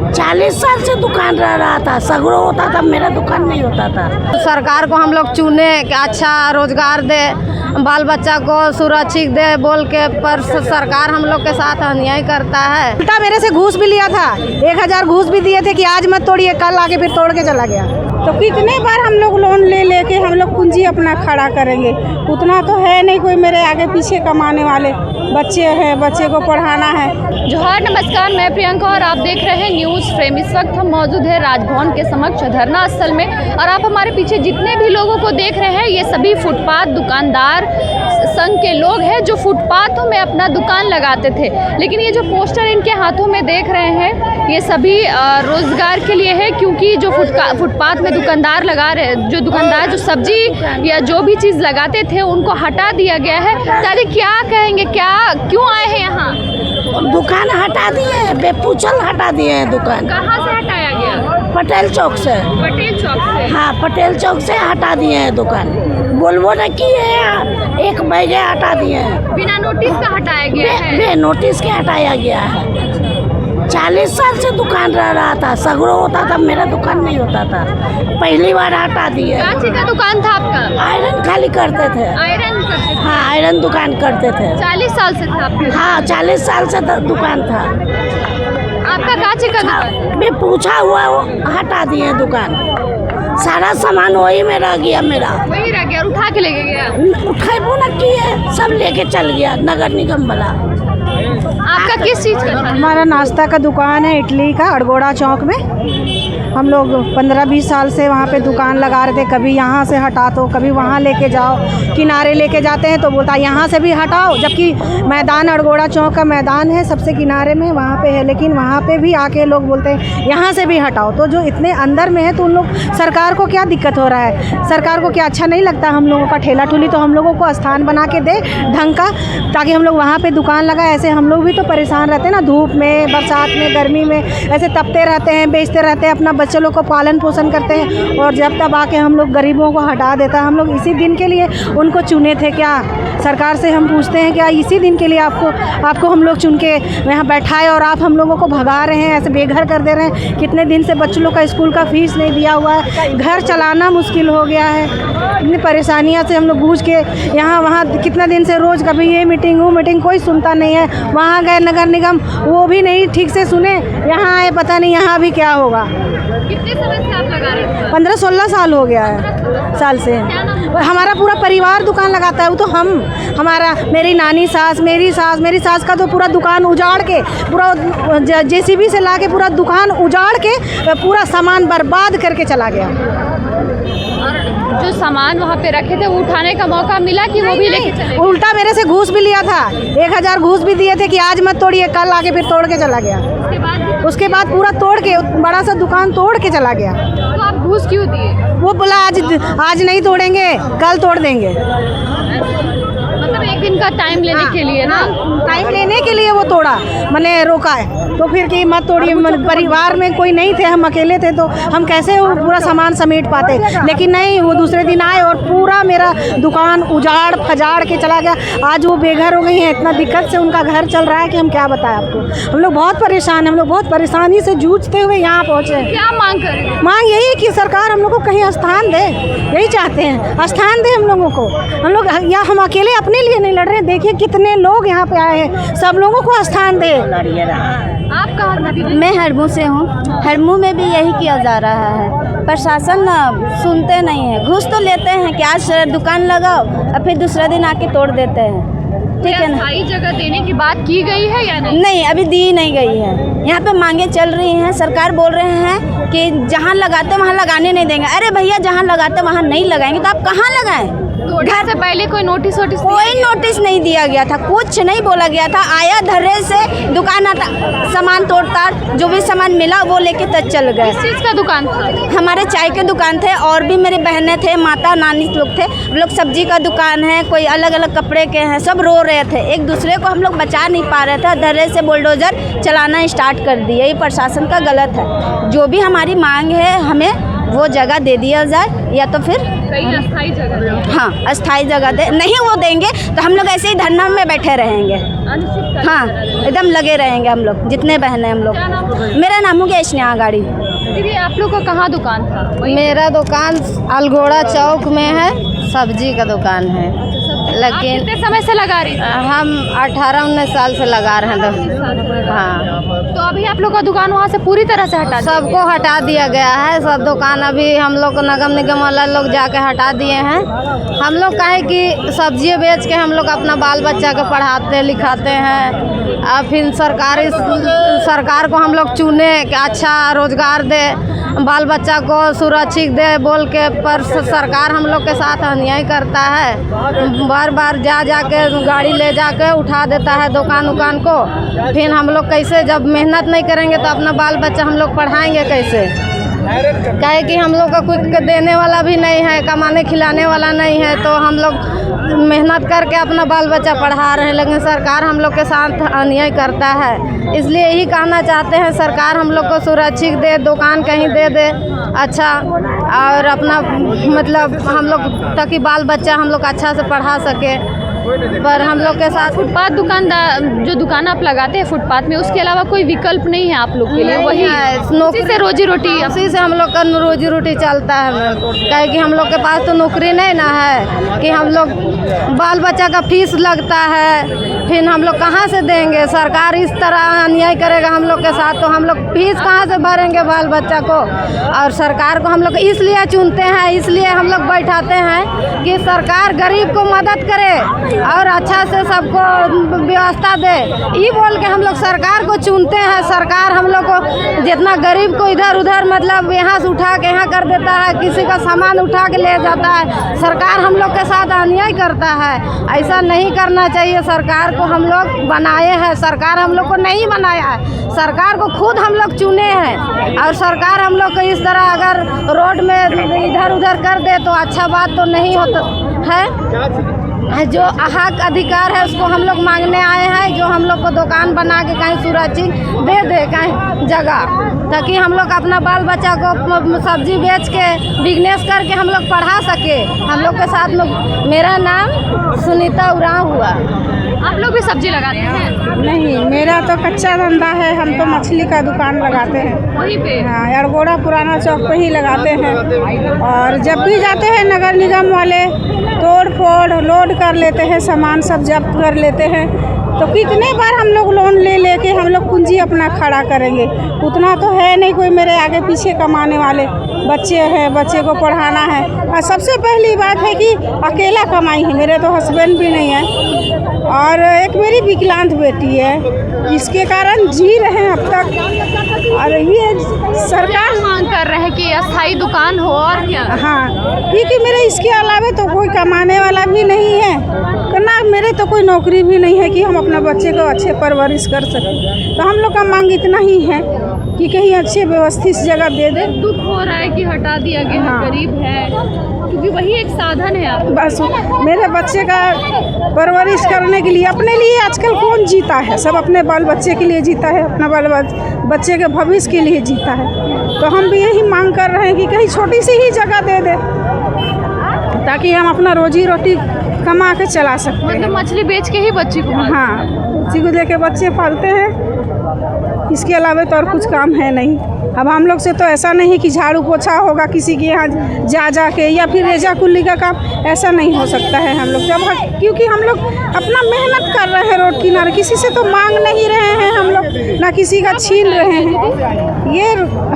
40 साल से दुकान रह रहा था, सगड़ो होता था, मेरा दुकान नहीं होता था। सरकार को हम लोग चुने कि अच्छा रोजगार दे, बाल बच्चा को सुरक्षित दे बोल के, पर सरकार हम लोग के साथ अन्याय करता है। उल्टा मेरे से घूस भी लिया था, 1000 घूस भी दिए थे कि आज मत तोड़िए, कल आके फिर तोड़ के चला गया। तो कितने बार हम लोग लोन ले लेके हम लोग पूंजी अपना खड़ा करेंगे, उतना तो है नहीं कोई मेरे आगे पीछे कमाने वाले, बच्चे हैं, बच्चे को पढ़ाना है। जोहार, नमस्कार, मैं प्रियंका और आप देख रहे हैं न्यूज़ फ्रेम। इस वक्त हम मौजूद है राजभवन के समक्ष धरना स्थल में, और आप हमारे पीछे जितने भी लोगों को देख रहे हैं ये सभी फुटपाथ दुकानदार संघ के लोग हैं जो फुटपाथों में अपना दुकान लगाते थे। लेकिन ये जो पोस्टर इनके हाथों में देख रहे हैं ये सभी रोजगार के लिए है, क्योंकि जो फुटपाथ में दुकानदार जो सब्जी या जो भी चीज़ लगाते थे उनको हटा दिया गया है। दादी क्या कहेंगे, क्यों आए हैं यहाँ? दुकान हटा दिए, बेपूछल हटा दिए हैं दुकान। कहाँ से हटाया गया? पटेल चौक से। पटेल चौक से? हाँ, पटेल चौक से हटा दिए हैं दुकान। बोलबो न किए हैं, 1 बजे हटा दिए हैं। बिना नोटिस का हटाया गया है? बे नोटिस के हटाया गया है। 40 साल से दुकान रह रहा था, सगड़ो होता था, मेरा दुकान नहीं होता था। पहली बार हटा दिए। कांची का दुकान था आपका? आयरन खाली करते थे। आयरन करते थे? हाँ, आयरन दुकान करते थे। 40 साल से था आपका? हाँ, 40 साल से दुकान था। आपका कांची का दुकान? मैं पूछा हुआ हटा दिए दुकान, सारा सामान वही में रह गया मेरा। वही रह गया, उठा के लेके गया? उठाइबो न किए, सब लेके चल गया नगर निगम वाला। आपका किस चीज़ का था? हमारा नाश्ता का दुकान है इडली का, अड़गोड़ा चौक में। हम लोग 15-20 साल से वहाँ पे दुकान लगा रहे थे। कभी यहाँ से हटा तो कभी वहाँ लेके जाओ, किनारे लेके जाते हैं तो बोलता है यहाँ से भी हटाओ, जबकि मैदान अड़गोड़ा चौक का मैदान है सबसे किनारे में, वहाँ पे है, लेकिन वहाँ पे भी आके लोग बोलते हैं यहाँ से भी हटाओ। तो जो इतने अंदर में है तो उन लोग, सरकार को क्या दिक्कत हो रहा है? सरकार को क्या अच्छा नहीं लगता हम लोगों का ठेला ठुली? तो हम लोगों को स्थान बना के दे ढंग का, ताकि हम लोग वहाँ पे दुकान लगाए। ऐसे हम लोग भी तो परेशान रहते हैं ना, धूप में, बरसात में, गर्मी में, ऐसे तपते रहते हैं, बेचते रहते हैं, अपना बच्चे लोग को पालन पोषण करते हैं, और जब तब आके हम लोग गरीबों को हटा देता है। हम लोग इसी दिन के लिए उनको चुने थे क्या? सरकार से हम पूछते हैं क्या इसी दिन के लिए आपको हम लोग चुन के यहाँ बैठाए और आप हम लोगों को भगा रहे हैं, ऐसे बेघर कर दे रहे हैं? कितने दिन से बच्चों लोग का स्कूल का फीस नहीं दिया हुआ है, घर चलाना मुश्किल हो गया है। इतनी परेशानियाँ से हम लोग गूंज के यहाँ वहाँ, कितना दिन से रोज़ कभी ये मीटिंग वो मीटिंग, कोई सुनता नहीं है। वहाँ गए नगर निगम, वो भी नहीं ठीक से सुने। यहाँ आए, पता नहीं यहाँ भी क्या होगा। कितने समय से आप लगा रहे थे? 15-16 साल हो गया है, साल से। हमारा पूरा परिवार दुकान लगाता है। वो तो हमारा मेरी नानी सास, मेरी सास का तो पूरा दुकान उजाड़ के, पूरा JCB से ला के पूरा दुकान उजाड़ के पूरा सामान बर्बाद करके चला गया। और जो सामान वहाँ पे रखे थे वो उठाने का मौका मिला कि वो भी लेके चले? उल्टा मेरे से घूस भी लिया था, 1000 घूस भी दिए थे कि आज मत तोड़िए, कल आके फिर तोड़ के चला गया। उसके बाद पूरा तोड़ के, बड़ा सा दुकान तोड़ के चला गया। तो आप घूस क्यों दिए? वो बोला आज नहीं तोड़ेंगे, कल तोड़ देंगे। मतलब 1 दिन का टाइम लेने के लिए ना? टाइम लेने के लिए वो तोड़ा, मैंने रोका है। तो फिर कि मत तोड़िए, परिवार में कोई नहीं थे, हम अकेले थे, तो हम कैसे वो पूरा सामान समेट पाते? लेकिन नहीं, वो दूसरे दिन आए और पूरा मेरा दुकान उजाड़ फजाड़ के चला गया। आज वो बेघर हो गई हैं, इतना दिक्कत से उनका घर चल रहा है कि हम क्या बताएं आपको। हम लोग बहुत परेशान हैं, हम लोग बहुत परेशानी से जूझते हुए यहाँ पहुँचे। क्या मांग करें? मांग यही है कि सरकार हम लोग को कहीं स्थान दे, यही चाहते हैं, स्थान दे हम लोगों को। हम लोग या हम अकेले अपने लिए नहीं लड़ रहे हैं, देखिए कितने लोग यहाँ पे आए हैं, सब लोगों को स्थान दे। आप कहाँ से? मैं हरमू से हूँ। हरमू में भी यही किया जा रहा है, प्रशासन सुनते नहीं है, घूस तो लेते हैं कि आज दुकान लगाओ और फिर दूसरा दिन आके तोड़ देते हैं। ठीक है ना? स्थायी जगह देने की बात की गई है या नहीं? नहीं, अभी दी नहीं गई है। यहाँ पे मांगे चल रही हैं, सरकार बोल रहे हैं कि जहाँ लगाते वहाँ लगाने नहीं देंगे। अरे भैया, जहाँ लगाते वहाँ नहीं लगाएंगे तो आप कहाँ लगाएं? घर से पहले कोई नोटिस कोई नोटिस नहीं दिया गया था, कुछ नहीं बोला गया था। आया धर्रे से दुकान आता, सामान तोड़ता, जो भी सामान मिला वो लेके तक चल गए। किस चीज़ का दुकान था? हमारे चाय के दुकान थे, और भी मेरे बहनें थे, माता नानी लोग थे। हम लोग सब्जी का दुकान है, कोई अलग अलग कपड़े के हैं, सब रो रहे थे। एक दूसरे को हम लोग बचा नहीं पा रहे थे, धर्रे से बुलडोजर चलाना स्टार्ट कर दिए। ये प्रशासन का गलत है। जो भी हमारी मांग है हमें वो जगह दे दिया जाए, या तो फिर कहीं अस्थायी जगह, हाँ अस्थाई जगह दे। नहीं वो देंगे तो हम लोग ऐसे ही धरना में बैठे रहेंगे। अनिश्चित हाँ एकदम लगे रहेंगे हम लोग, जितने बहन हैं हम लोग। क्या नाम है? मेरा नाम हो गया स्नेहा गाड़ी। दीदी आप लोग का कहाँ दुकान था? मेरा दुकान अलगोड़ा चौक में है, सब्जी का दुकान है। आप लेकिन कितने समय से लगा रही थी? हम 18-19 साल से लगा रहे हैं। हाँ, तो अभी आप लोग का दुकान वहाँ से पूरी तरह से हटा दिया? सबको हटा दिया गया है। सब दुकान अभी हम लोग को नगम निगम वाला लोग जाके हटा दिए हैं। हम लोग काहे कि सब्जी बेच के हम लोग अपना बाल बच्चा को पढ़ाते लिखाते हैं। और फिर सरकार को हम लोग चुने कि अच्छा रोजगार दे, बाल बच्चा को सुरक्षित दे बोल के, पर सरकार हम लोग के साथ अन्याय करता है। बार बार जा के गाड़ी ले जाके उठा देता है दुकान को। फिर हम लोग कैसे, जब मेहनत नहीं करेंगे तो अपना बाल बच्चा हम लोग पढ़ाएंगे कैसे? काहे कि हम लोग का कुछ देने वाला भी नहीं है, कमाने खिलाने वाला नहीं है, तो हम लोग मेहनत करके अपना बाल बच्चा पढ़ा रहे हैं। लेकिन सरकार हम लोग के साथ अन्याय करता है। इसलिए यही कहना चाहते हैं, सरकार हम लोग को सुरक्षित दे, दुकान कहीं दे अच्छा, और अपना मतलब हम लोग ताकि बाल बच्चा हम लोग अच्छा से पढ़ा सके। पर हम लोग के साथ फुटपाथ दुकानदार जो दुकान आप लगाते हैं फुटपाथ में, उसके अलावा कोई विकल्प नहीं है आप लोग के लिए? वही नौकरी से रोजी रोटी, उसी से हम लोग का रोजी रोटी चलता है। काहे कि हम लोग के पास तो नौकरी नहीं ना है कि हम लोग बाल बच्चा का फीस लगता है, फिर हम लोग कहाँ से देंगे? सरकार इस तरह अन्याय करेगा हम लोग के साथ तो हम लोग फीस कहाँ से भरेंगे बाल बच्चा को? और सरकार को हम लोग इसलिए चुनते हैं, इसलिए हम लोग बैठाते हैं कि सरकार गरीब को मदद करे और अच्छा से सबको व्यवस्था दे। ये बोल के हम लोग सरकार को चुनते हैं। सरकार हम लोग को जितना गरीब को इधर उधर मतलब यहाँ से उठा के यहाँ कर देता है, किसी का सामान उठा के ले जाता है। सरकार हम लोग के साथ अन्याय करता है। ऐसा नहीं करना चाहिए। सरकार को हम लोग बनाए हैं, सरकार हम लोग को नहीं बनाया है। सरकार को खुद हम लोग चुने हैं और सरकार हम लोग को इस तरह अगर रोड में इधर उधर कर दे तो अच्छा बात तो नहीं होता है। जो हक अधिकार है उसको हम लोग मांगने आए हैं। जो हम लोग को दुकान बना के कहीं सुरक्षित दे कहीं जगह, ताकि हम लोग अपना बाल बच्चा को सब्जी बेच के बिजनेस करके हम लोग पढ़ा सके। हम लोग के साथ में मेरा नाम सुनीता उरांव हुआ। आप लोग भी सब्जी लगाते हैं? नहीं, मेरा तो कच्चा धंधा है। हम तो मछली का दुकान लगाते हैं वहीं पे? हाँ, अड़गोड़ा पुराना चौक पे ही लगाते हैं। और जब भी जाते हैं नगर निगम वाले तोड़ फोड़ लोड कर लेते हैं, सामान सब जब्त कर लेते हैं। तो कितने बार हम लोग लोन ले के हम लोग पूंजी अपना खड़ा करेंगे? उतना तो है नहीं कोई मेरे आगे पीछे कमाने वाले। बच्चे हैं, बच्चे को पढ़ाना है। और सबसे पहली बात है कि अकेला कमाई है, मेरे तो हस्बैंड भी नहीं है और एक मेरी विकलांग बेटी है, इसके कारण जी रहे हैं अब तक। और ये सरकार मांग कर रहे हैं कि अस्थायी दुकान हो और क्या? हाँ, क्योंकि मेरे इसके अलावा तो कोई कमाने वाला भी नहीं है ना, मेरे तो कोई नौकरी भी नहीं है कि हम अपना बच्चे को अच्छे परवरिश कर सकें। तो हम लोग का मांग इतना ही है कि कहीं अच्छे व्यवस्थित जगह दे दे। दुख हो रहा है कि हटा दिया गया है, गरीब है, क्योंकि वही एक साधन है। आप बस मेरे बच्चे का परवरिश करने के लिए, अपने लिए आजकल कौन जीता है? सब अपने बाल बच्चे के लिए जीता है, अपना बाल बच्चे के भविष्य के लिए जीता है। तो हम भी यही मांग कर रहे हैं कि कहीं छोटी सी ही जगह दे दे ताकि हम अपना रोजी रोटी कमा के चला सकते हैं। मतलब मछली बेच के ही बच्ची को? हाँ, उसी को लेके बच्चे पालते हैं, इसके अलावा तो और कुछ काम है नहीं। अब हम लोग से तो ऐसा नहीं कि झाड़ू पोछा होगा किसी के यहाँ जा के, या फिर रेजा कुल्ली का काम, ऐसा नहीं हो सकता है हम लोग जब, क्योंकि हम लोग अपना मेहनत कर रहे हैं रोड किनारे, किसी से तो मांग नहीं रहे हैं हम लोग, ना किसी का छीन रहे हैं। ये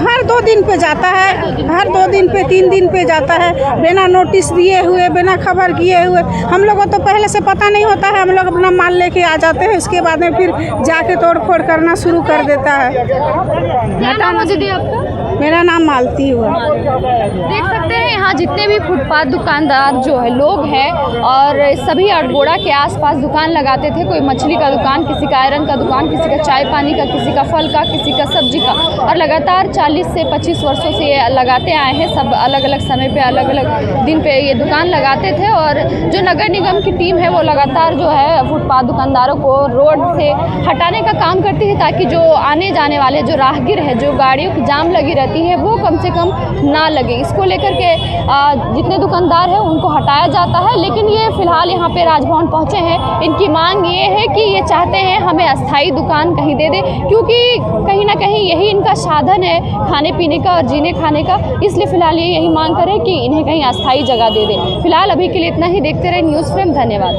हर 2 दिन पे जाता है, हर 2 दिन पे 3 दिन पे जाता है, बिना नोटिस दिए हुए, बिना खबर किए हुए। हम लोगों को तो पहले से पता नहीं होता है, हम लोग अपना माल लेके आ जाते हैं, उसके बाद में फिर जाके तोड़ फोड़ करना शुरू कर देता है। क्या नाम है दीदी आपका? मेरा नाम मालती हुआ। देख सकते हैं यहाँ जितने भी फुटपाथ दुकानदार जो है लोग हैं, और सभी अड़गोड़ा के आसपास दुकान लगाते थे। कोई मछली का दुकान, किसी का आयरन का दुकान, किसी का चाय पानी का, किसी का फल का, किसी का सब्जी का, और लगातार 40 से 25 वर्षों से ये लगाते आए हैं। सब अलग अलग समय पे, अलग अलग दिन पे ये दुकान लगाते थे। और जो नगर निगम की टीम है वो लगातार जो है फुटपाथ दुकानदारों को रोड से हटाने का काम करती है, ताकि जो आने जाने वाले जो राहगीर है, जो गाड़ियों ट्रैफिक जाम लगी रहती है वो कम से कम ना लगे, इसको लेकर के जितने दुकानदार हैं उनको हटाया जाता है। लेकिन ये फ़िलहाल यहाँ पे राजभवन पहुँचे हैं, इनकी मांग ये है कि ये चाहते हैं हमें अस्थाई दुकान कहीं दे दे, क्योंकि कहीं ना कहीं यही इनका साधन है खाने पीने का और जीने खाने का। इसलिए फ़िलहाल ये यही मांग करें कि इन्हें कहीं अस्थाई जगह दे दे। फिलहाल अभी के लिए इतना ही। देखते रहे न्यूज़ फ्रेम। धन्यवाद।